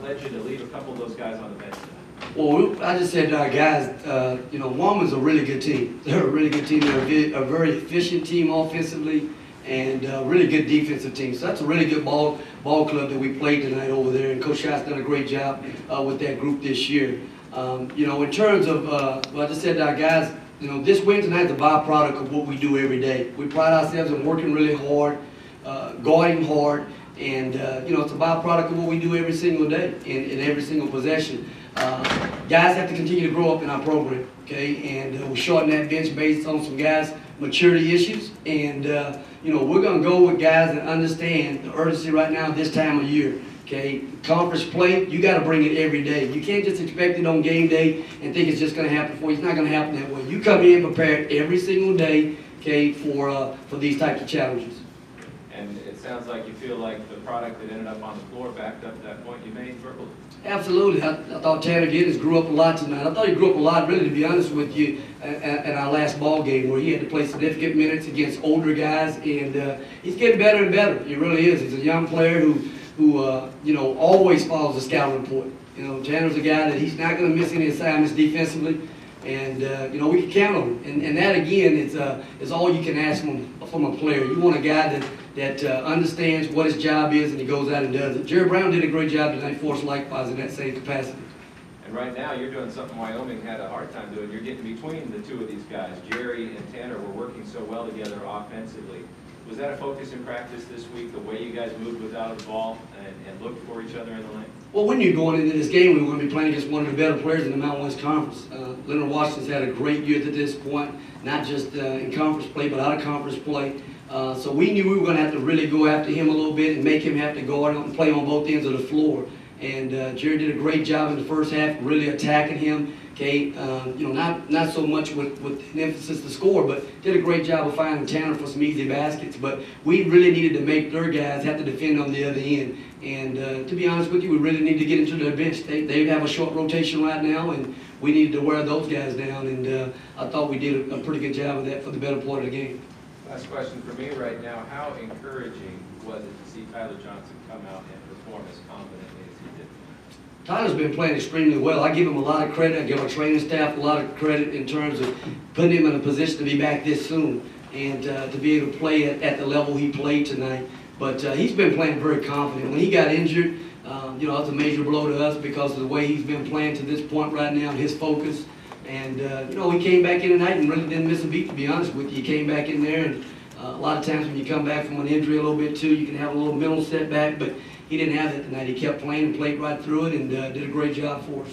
led you to leave a couple of those guys on the bench tonight? Well, I just said to our guys, you know, Walman's a really good team. They're a really good team. They're a very efficient team offensively and a really good defensive team. So that's a really good ball club that we played tonight over there. And Coach Scott's done a great job with that group this year. You know, in terms of, well, I just said to our guys, you know, this win tonight is a byproduct of what we do every day. We pride ourselves in working really hard, guarding hard, and, you know, it's a byproduct of what we do every single day in every single possession. Guys have to continue to grow up in our program, okay? And we shorten that bench based on some guys' maturity issues. And, you know, we're going to go with guys that understand the urgency right now this time of year. Okay, conference play, you got to bring it every day. You can't just expect it on game day and think it's just going to happen for you. It's not going to happen that way. You come in prepared every single day, okay, for these types of challenges. And it sounds like you feel like the product that ended up on the floor backed up that point you made verbally. Absolutely. I thought Tanner Giddens grew up a lot tonight. I thought he grew up a lot, really, to be honest with you, at our last ball game where he had to play significant minutes against older guys, and he's getting better and better. He really is. He's a young player who you know, always follows the scouting report. You know, Tanner's a guy that he's not going to miss any assignments defensively, and you know, we can count on him. And that again is all you can ask from a player. You want a guy that understands what his job is and he goes out and does it. Jerry Brown did a great job tonight for us likewise in that same capacity. And right now you're doing something Wyoming had a hard time doing. You're getting between the two of these guys. Jerry and Tanner were working so well together offensively. Was that a focus in practice this week, the way you guys moved without the ball and looked for each other in the lane? Well, when you're going into this game, we want to be playing against one of the better players in the Mountain West Conference. Leonard Washington's had a great year to this point, not just in conference play, but out of conference play. So we knew we were going to have to really go after him a little bit and make him have to guard and play on both ends of the floor. And Jerry did a great job in the first half, really attacking him. Okay, you know, not so much with an emphasis to score, but did a great job of finding Tanner for some easy baskets. But we really needed to make their guys have to defend on the other end. And to be honest with you, we really need to get into their bench. They have a short rotation right now, and we needed to wear those guys down. And I thought we did a pretty good job of that for the better part of the game. Last question for me right now. How encouraging was it to see Tyler Johnson come out and perform as confidently as he did? Tyler's been playing extremely well. I give him a lot of credit. I give our training staff a lot of credit in terms of putting him in a position to be back this soon and to be able to play at the level he played tonight. But he's been playing very confident. When he got injured, you know, it's a major blow to us because of the way he's been playing to this point right now, his focus. And, you know, he came back in tonight and really didn't miss a beat, to be honest with you. He came back in there, and a lot of times when you come back from an injury a little bit too, you can have a little mental setback, but he didn't have that tonight. He kept playing and played right through it and did a great job for us.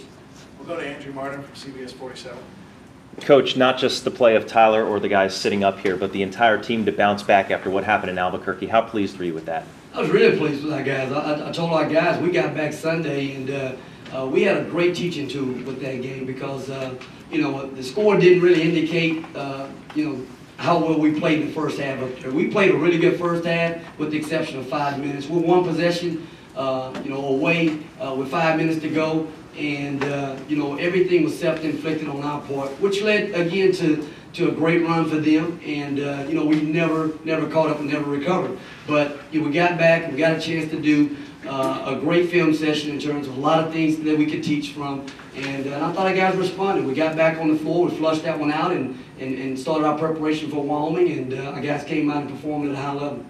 We'll go to Andrew Martin from CBS 47. Coach, not just the play of Tyler or the guys sitting up here, but the entire team to bounce back after what happened in Albuquerque. How pleased were you with that? I was really pleased with our guys. I told our guys we got back Sunday, and we had a great teaching tool with that game because, you know, the score didn't really indicate, you know, how well we played in the first half up there. We played a really good first half with the exception of 5 minutes. We're one possession, you know, away with 5 minutes to go, and you know, everything was self-inflicted on our part, which led again to a great run for them. And you know, we never caught up and never recovered. But you know, we got back, we got a chance to do a great film session in terms of a lot of things that we could teach from. And I thought our guys responded. We got back on the floor, we flushed that one out, and started our preparation for Wyoming, and our guys came out and performed at a high level.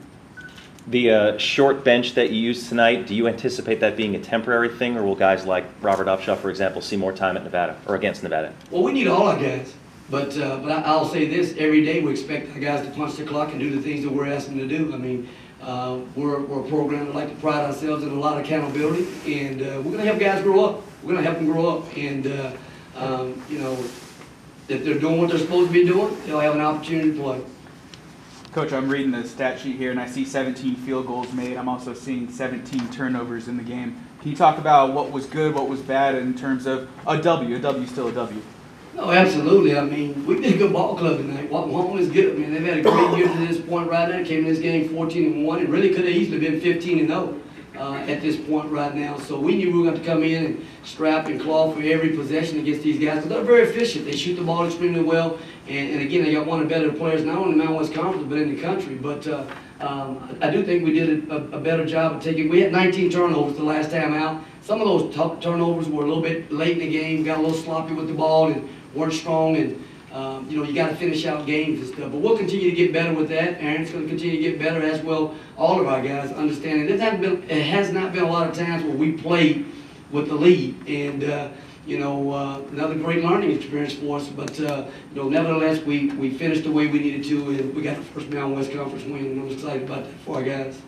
The short bench that you used tonight, do you anticipate that being a temporary thing, or will guys like Robert Upshaw, for example, see more time at Nevada or against Nevada? Well, we need all our guys, but I'll say this: every day we expect our guys to punch the clock and do the things that we're asking them to do. I mean, we're a program that like to pride ourselves in a lot of accountability, and we're going to help guys grow up. We're going to help them grow up, and you know, if they're doing what they're supposed to be doing, they'll have an opportunity to play. Coach, I'm reading the stat sheet here, and I see 17 field goals made. I'm also seeing 17 turnovers in the game. Can you talk about what was good, what was bad in terms of a W? A W still a W. No, absolutely. I mean, we did a good ball club tonight. Wyoming is good. I mean, they've had a great year to this point right now. Came in this game 14-1, and really could have easily been 15-0 at this point right now. So we knew we were going to come in and strap and claw for every possession against these guys. But they're very efficient. They shoot the ball extremely well. And again, they got one of the better players, not only in the Mountain West Conference, but in the country. But I do think we did a better job of taking, we had 19 turnovers the last time out. Some of those turnovers were a little bit late in the game, got a little sloppy with the ball and weren't strong, and you got to finish out games and stuff. But we'll continue to get better with that. Aaron's going to continue to get better, as well all of our guys, understanding it has not been a lot of times where we played with the lead, and another great learning experience for us. But nevertheless, we finished the way we needed to, and we got the first Mountain West Conference win, and I'm excited about that for our guys.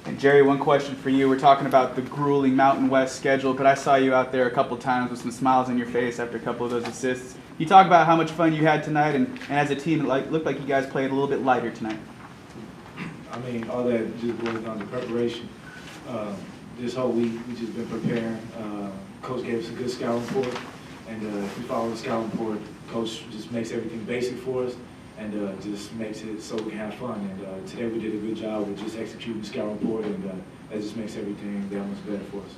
And Jerry, one question for you. We're talking about the grueling Mountain West schedule, but I saw you out there a couple times with some smiles on your face after a couple of those assists. You talk about how much fun you had tonight, and as a team, it looked like you guys played a little bit lighter tonight. I mean, all that just boils down to preparation. This whole week, we've just been preparing. Coach gave us a good scouting report, and if we follow the scouting report, Coach just makes everything basic for us, and just makes it so we can have fun. And today we did a good job with just executing the scouting report, and that just makes everything that much better for us.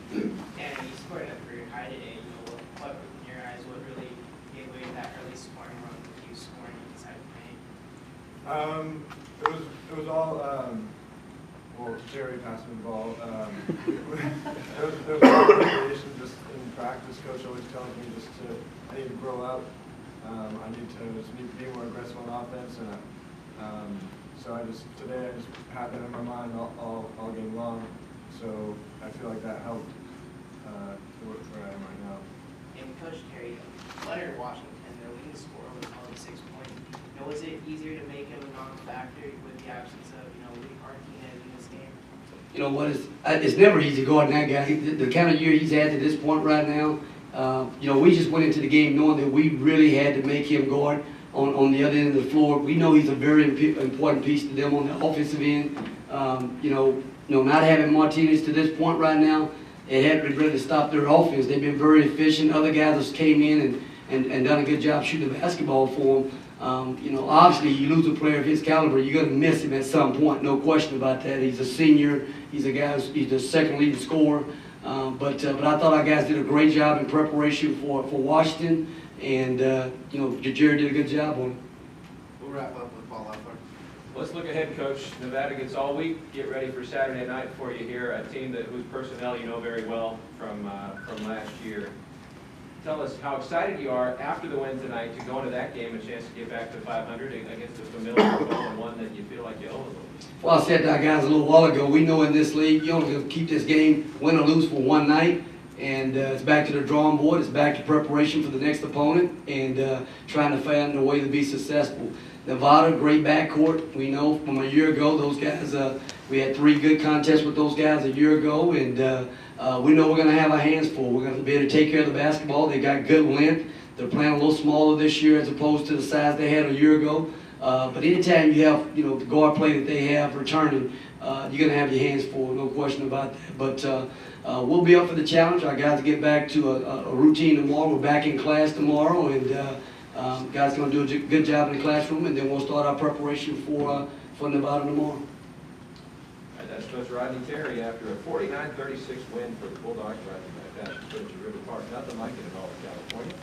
And you scored a career high today. What in your eyes, what really gave away that early scoring run with you scoring inside the paint? It was all, well, Jerry passed me the ball. There was a lot of preparation just in practice. Coach always tells me I need to grow up. I need to be more aggressive on offense. And so today I just had that in my mind all game long. So I feel like that helped where I am right now. And Coach Terry, Leonard Washington, their leading scorer, was only 6 points. Was it easier to make him a non-factor with the absence of Lee Martinez in this game? You know what? It's never easy guarding that guy. The kind of year he's had to this point right now. We just went into the game knowing that we really had to make him guard on the other end of the floor. We know he's a very important piece to them on the offensive end. Not having Martinez to this point right now, it hadn't really stopped their offense. They've been very efficient. Other guys just came in and done a good job shooting the basketball for them. Obviously you lose a player of his caliber, you're going to miss him at some point, no question about that. He's a senior. He's a guy he's the second leading scorer. But I thought our guys did a great job in preparation for Washington, and Jerry did a good job on it. We'll wrap up with Paul Loeffler. Let's look ahead, Coach. Nevada gets all week. Get ready for Saturday night for you here, a team whose personnel you know very well from last year. Tell us how excited you are after the win tonight to go into that game, a chance to get back to 500 against a familiar foe and one that you feel like you own a little bit. Well, I said to our guys a little while ago, we know in this league, you only keep this game win or lose for one night, and it's back to the drawing board. It's back to preparation for the next opponent and trying to find a way to be successful. Nevada, great backcourt. We know from a year ago, those guys, we had 3 good contests with those guys a year ago, and we know we're going to have our hands full. We're going to be able to take care of the basketball. They got good length. They're playing a little smaller this year as opposed to the size they had a year ago. But anytime you have, the guard play that they have returning, you're going to have your hands full, no question about that. But we'll be up for the challenge. Our guys get back to a routine tomorrow. We're back in class tomorrow, and guys going to do a good job in the classroom, and then we'll start our preparation for Nevada tomorrow. All right, that's Coach Rodney Terry after a 49-36 win for the Bulldogs right back at River Park. Nothing like it at all in California.